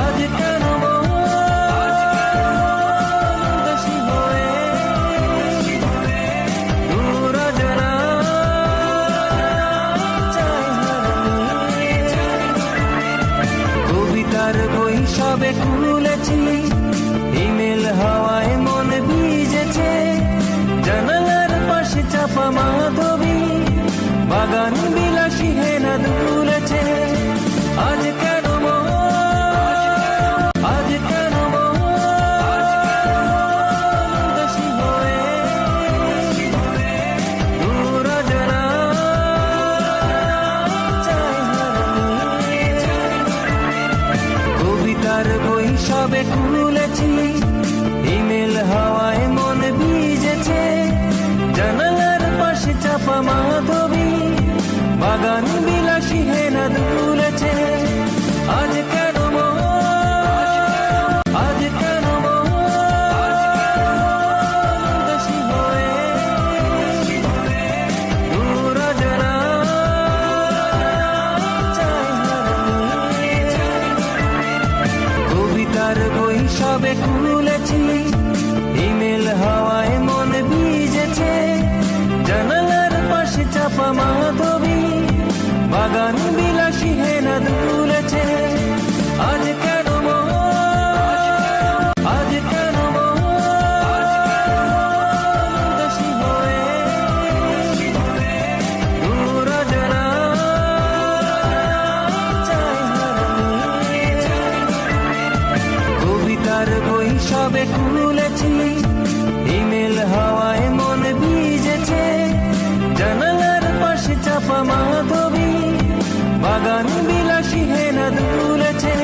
আজ কেন উদাসী হয়ে দূর অজানা চাই হারাতে। কবিতার বই সবে খুলেছি, ইমেল হাওয়ায় মন ভিজেছে, জানালার পাশে চাপা মাধবী, বাগান বিলাসী হেনা দুলেছে। আজ কেন আজ কেন উদাসী হয়ে দূর অজানা চাই হারাতে। কবিতার বই সবে খুলেছি, ইমেল হাওয়ায় মন ভিজেছে, জানালার পাশে চাপা মাধবী, বাগান বিলাসী হেনা দুলেছে। আজ কেন আজ কেন উদাসী হয়ে দূর অজানা চাই হারাতে। কবিতার বই সবে খুলেছি, ইমেল হাওয়ায় মন ভিজেছে, জানালার পাশে চাপা মাধবী, বাগান বিলাসী হেনা দুলেছে। আজ কেন আজ কেন উদাসী হয়ে দূর অজানা চাই হারাতে। কবিতার বই সবে খুলেছি, ইমেল হাওয়ায় মন ভিজেছে, জানালার পাশে চাপা মাধবী, বাগান বিলাসী হেনা দুলেছে।